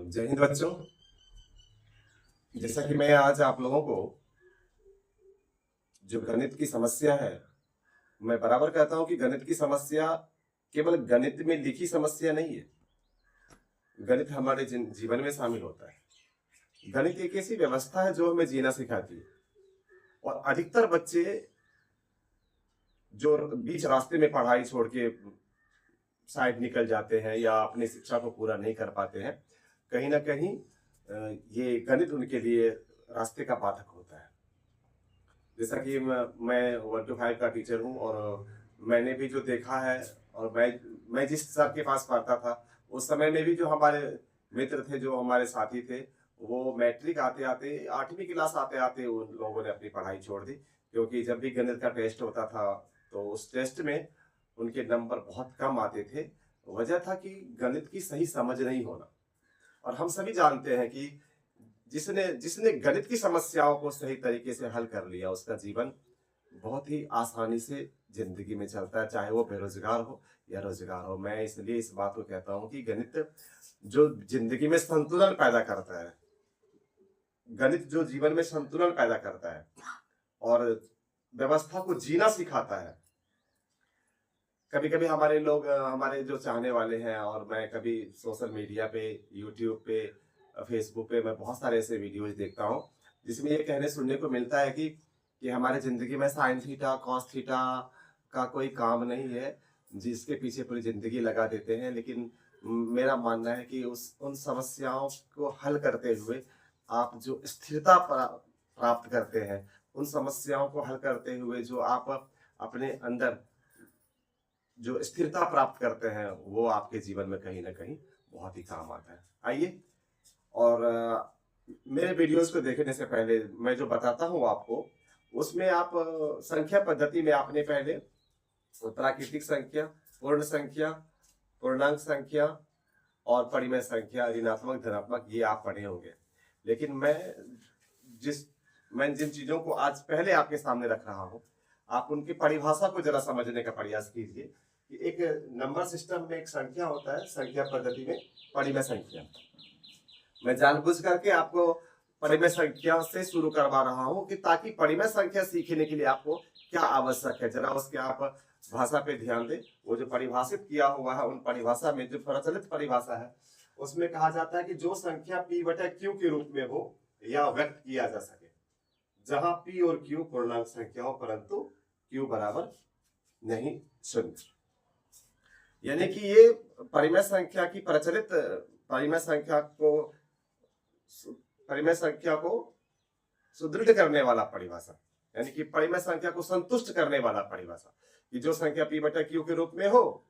जय हिंद बच्चों। जैसा कि मैं आज आप लोगों को जो गणित की समस्या है, मैं बराबर कहता हूं कि गणित की समस्या केवल गणित में लिखी समस्या नहीं है। गणित हमारे जीवन में शामिल होता है। गणित एक ऐसी व्यवस्था है जो हमें जीना सिखाती है। और अधिकतर बच्चे जो बीच रास्ते में पढ़ाई छोड़ के साइड निकल जाते हैं या अपनी शिक्षा को पूरा नहीं कर पाते हैं, कहीं ना कहीं ये गणित उनके लिए रास्ते का बाधक होता है। जैसा कि मैं 1 to 5 का टीचर हूँ और मैंने भी जो देखा है, और मैं जिस सर के पास पढ़ता था उस समय में भी जो हमारे मित्र थे, जो हमारे साथी थे, वो मैट्रिक आते आते 8वीं क्लास आते आते उन लोगों ने अपनी पढ़ाई छोड़ दी। क्योंकि जब भी गणित का टेस्ट होता था तो उस टेस्ट में उनके नंबर बहुत कम आते थे। वजह था कि गणित की सही समझ नहीं होना। और हम सभी जानते हैं कि जिसने जिसने गणित की समस्याओं को सही तरीके से हल कर लिया, उसका जीवन बहुत ही आसानी से जिंदगी में चलता है, चाहे वो बेरोजगार हो या रोजगार हो। मैं इसलिए इस बात को कहता हूं कि गणित जो जिंदगी में संतुलन पैदा करता है, गणित जो जीवन में संतुलन पैदा करता है और व्यवस्था को जीना सिखाता है। कभी कभी हमारे लोग, हमारे जो चाहने वाले हैं, और मैं कभी सोशल मीडिया पे, यूट्यूब पे, फेसबुक पे मैं बहुत सारे ऐसे वीडियोज देखता हूँ जिसमें ये कहने सुनने को मिलता है कि हमारे जिंदगी में साइन थीटा कॉस थीटा का कोई काम नहीं है, जिसके पीछे पूरी जिंदगी लगा देते हैं। लेकिन मेरा मानना है कि उन समस्याओं को हल करते हुए आप जो स्थिरता प्राप्त करते हैं, उन समस्याओं को हल करते हुए जो आप अपने अंदर जो स्थिरता प्राप्त करते हैं, वो आपके जीवन में कहीं ना कहीं बहुत ही काम आता है। आइए, और मेरे वीडियोस को देखने से पहले मैं जो बताता हूँ आपको, उसमें आप संख्या पद्धति में आपने पहले प्राकृतिक संख्या, पूर्ण संख्या, पूर्णांक संख्या और परिमेय संख्या, ऋणात्मक धनात्मक, ये आप पढ़े होंगे। लेकिन मैं जिन चीजों को आज पहले आपके सामने रख रहा हूँ, आप उनकी परिभाषा को जरा समझने का प्रयास कीजिए कि एक नंबर सिस्टम में एक संख्या होता है, संख्या पद्धति में परिमेय संख्या। मैं जानबूझ करके आपको परिमेय संख्या से शुरू करवा रहा हूं कि ताकि परिमेय संख्या सीखने के लिए आपको क्या आवश्यक है, जरा उसके आप भाषा पे ध्यान दें। वो जो परिभाषित किया हुआ है, उन परिभाषा में जो प्रचलित परिभाषा है, उसमें कहा जाता है कि जो संख्या p बटा q के रूप में हो या व्यक्त किया जा सके, जहां p और q पूर्णांक संख्या हो परंतु q बराबर नहीं शून्य। यानी कि ये परिमेय संख्या की प्रचलित परिमेय संख्या को सुदृढ़ करने वाला परिभाषा, यानी कि परिमेय संख्या को संतुष्ट करने वाला परिभाषा, कि जो संख्या p बटा q के रूप में हो,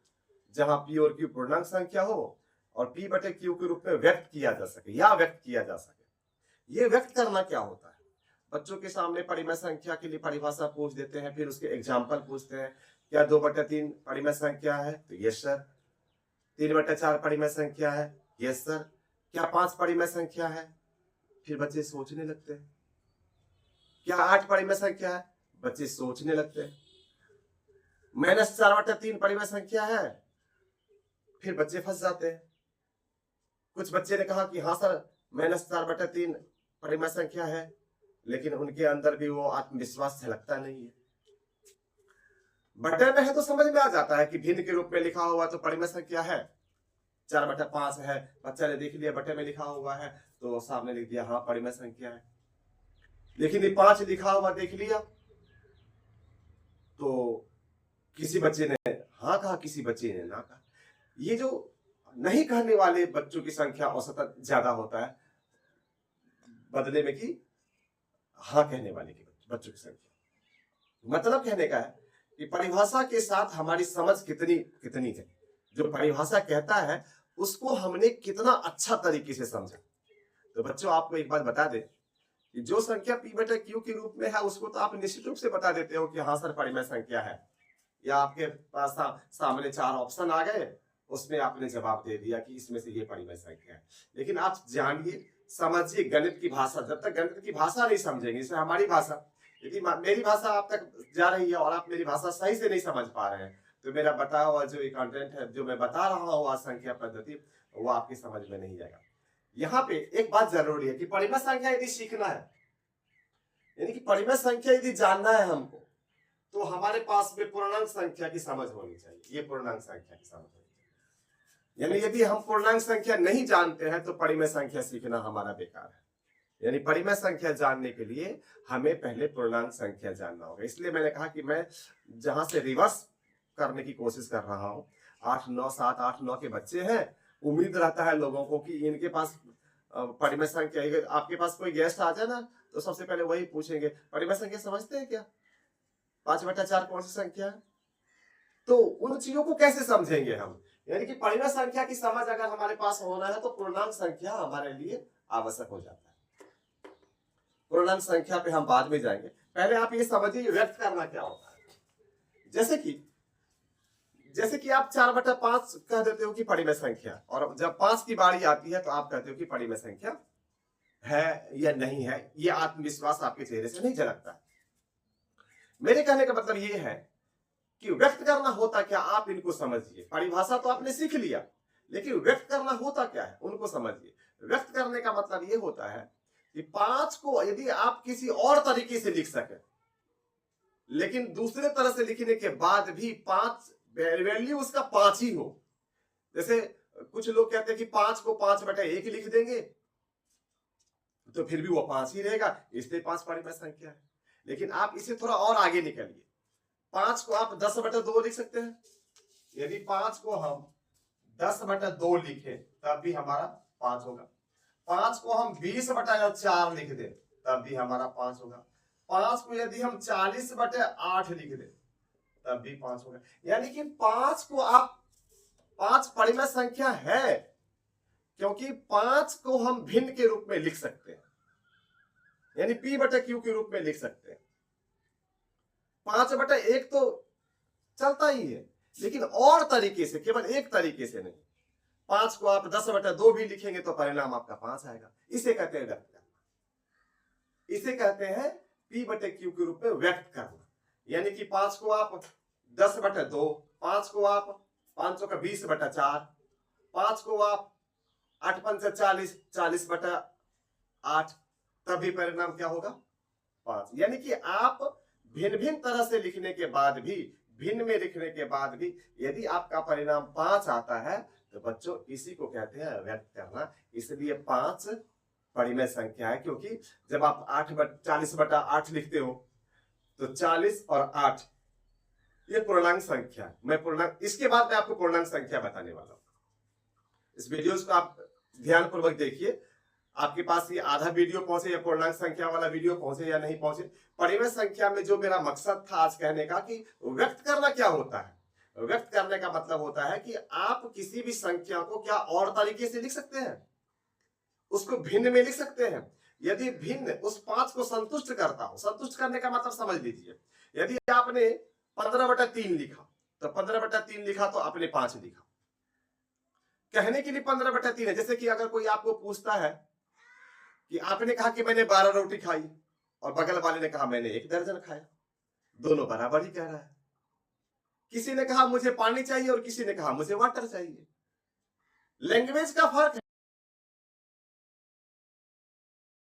जहां p और q पूर्णांक संख्या हो, और p बटे q के रूप में व्यक्त किया जा सके या व्यक्त किया जा सके। ये व्यक्त करना क्या होता है? बच्चों के सामने परिमेय संख्या के लिए परिभाषा पूछ देते हैं, फिर उसके एग्जाम्पल पूछते हैं। क्या 2/3 परिमेय संख्या है? तो यस सर। 3/4 परिमेय संख्या है? Yes sir. क्या 5 परिमेय संख्या है? फिर बच्चे सोचने लगते हैं। क्या 8 परिमेय संख्या है? बच्चे सोचने लगते हैं। -4/3 परिमेय संख्या है? फिर बच्चे फंस जाते हैं। कुछ बच्चे ने कहा कि हाँ सर, -4/3 परिमेय संख्या है, लेकिन उनके अंदर भी वो आत्मविश्वास झलकता नहीं है। बटे में है तो समझ में आ जाता है कि भिन्न के रूप में लिखा हुआ तो परिमेय संख्या है। 4/5 है, बच्चा ने देख लिया बटे में लिखा हुआ है तो सामने लिख दिया हाँ परिमेय संख्या है। लेकिन ये 5 लिखा हुआ देख लिया तो किसी बच्चे ने हाँ कहा, किसी बच्चे ने ना कहा। ये जो नहीं कहने वाले बच्चों की संख्या औसतन ज्यादा होता है, बदले में कि हाँ कहने वाले के बच्चों की संख्या। मतलब कहने का है कि परिभाषा के साथ हमारी समझ कितनी है, जो परिभाषा कहता है उसको हमने कितना अच्छा तरीके से समझा। तो बच्चों, आपको एक बात बता दें कि जो संख्या p बटा q के रूप में है, उसको तो आप निश्चित रूप से बता देते हो कि हाँ सर परिमेय संख्या है, या आपके पास सामने 4 ऑप्शन आ गए, उसमें आपने जवाब दे दिया कि इसमें से ये परिमेय संख्या है। लेकिन आप जानिए, समझिए गणित की भाषा। जब तक गणित की भाषा नहीं समझेंगे, इसमें हमारी भाषा, यदि मेरी भाषा आप तक जा रही है और आप मेरी भाषा सही से नहीं समझ पा रहे हैं, तो मेरा बताया हुआ जो कंटेंट है, जो मैं बता रहा हूँ आज संख्या पद्धति, वो आपकी समझ में नहीं आएगा। यहाँ पे एक बात जरूरी है कि परिमेय संख्या यदि सीखना है, यानी कि परिमेय संख्या यदि जानना है हमको, तो हमारे पास में पूर्णांक संख्या की समझ होनी चाहिए। ये पूर्णांक संख्या की समझ होनी चाहिए। यानी यदि हम पूर्णांक संख्या नहीं जानते हैं तो परिमेय संख्या सीखना हमारा बेकार है। यानी परिमेय संख्या जानने के लिए हमें पहले पूर्णांक संख्या जानना होगा। इसलिए मैंने कहा कि मैं जहां से रिवर्स करने की कोशिश कर रहा हूं, 8 9 7 8 9 के बच्चे हैं, उम्मीद रहता है लोगों को कि इनके पास परिमेय संख्या, आपके पास कोई गेस्ट आ जाए ना तो सबसे पहले वही पूछेंगे परिमेय संख्या समझते हैं क्या, 5/4 कौन सी संख्या है। तो उन चीजों को कैसे समझेंगे हम। यानी कि परिमेय संख्या की समझ अगर हमारे पास होना है तो पूर्णांक संख्या हमारे लिए आवश्यक हो जाता है। पूर्णांक संख्या पे हम बाद में जाएंगे, पहले आप ये समझिए व्यक्त करना क्या होता है। जैसे कि आप 4/5 कह देते हो कि परिमेय संख्या, और जब 5 की बारी आती है तो आप कहते हो कि परिमेय संख्या है या नहीं है। ये आत्मविश्वास आपके चेहरे से नहीं झलकता। मेरे कहने का मतलब ये है कि व्यक्त करना होता क्या, आप इनको समझिए। परिभाषा तो आपने सीख लिया, लेकिन व्यक्त करना होता क्या है उनको समझिए। व्यक्त करने का मतलब ये होता है कि 5 को यदि आप किसी और तरीके से लिख सके, लेकिन दूसरे तरह से लिखने के बाद भी 5 वैल्यू उसका 5 ही हो। जैसे कुछ लोग कहते हैं कि 5 को 5/1 लिख देंगे तो फिर भी वो 5 ही रहेगा, इसलिए 5 परिमेय संख्या है। लेकिन आप इसे थोड़ा और आगे निकलिए, 5 को आप 10/2 लिख सकते हैं। यदि 5 को हम 10/2 लिखें तब भी हमारा 5 होगा। 5 को हम 20/4 लिख दें तब भी हमारा 5 होगा। 5 को यदि हम 40/8 लिख दें तब भी 5 होगा। यानी कि 5 को आप 5 परिमेय संख्या है, क्योंकि 5 को हम भिन्न के रूप में लिख सकते हैं, यानी P/Q के रूप में लिख सकते हैं। 5/1 तो चलता ही है, लेकिन और तरीके से, केवल एक तरीके से नहीं। 5 को आप 10/2 भी लिखेंगे तो परिणाम आपका 5 आएगा। इसे कहते हैं व्यक्त करना। इसे कहते हैं P/Q के रूप में व्यक्त करना। यानी कि 5 को आप 10/2, 5 को आप 500 का 20/4, 5 को आप 8×5 40, 40/8, तभी परिणाम क्या होगा 5। यानी कि आप भिन्न भिन्न तरह से लिखने के बाद भी, भिन्न में लिखने के बाद भी यदि आपका परिणाम 5 आता है तो बच्चों इसी को कहते हैं व्यक्त करना। इसलिए 5 परिमेय संख्या है, क्योंकि जब आप 40/8 लिखते हो तो 40 और 8 ये पूर्णांक संख्या है। मैं पूर्णांक, इसके बाद मैं आपको पूर्णांक संख्या बताने वाला हूं। इस वीडियो को आप ध्यानपूर्वक देखिए, आपके पास ये आधा वीडियो पहुंचे या पूर्णांक संख्या वाला वीडियो पहुंचे या नहीं पहुंचे। परिमेय संख्या में जो मेरा मकसद था आज कहने का कि व्यक्त करना क्या होता है। व्यक्त करने का मतलब होता है कि आप किसी भी संख्या को क्या और तरीके से लिख सकते हैं, उसको भिन्न में लिख सकते हैं। यदि भिन्न उस 5 को संतुष्ट करता हो, संतुष्ट करने का मतलब समझ लीजिए, यदि आपने 15/3 लिखा तो 15/3 लिखा तो आपने 5 लिखा। कहने के लिए 15/3 है। जैसे कि अगर कोई आपको पूछता है कि आपने कहा कि मैंने 12 रोटी खाई और बगल वाले ने कहा मैंने 1 दर्जन खाया, दोनों बराबर ही कह रहा है। किसी ने कहा मुझे पानी चाहिए और किसी ने कहा मुझे वाटर चाहिए। लैंग्वेज का फर्क है।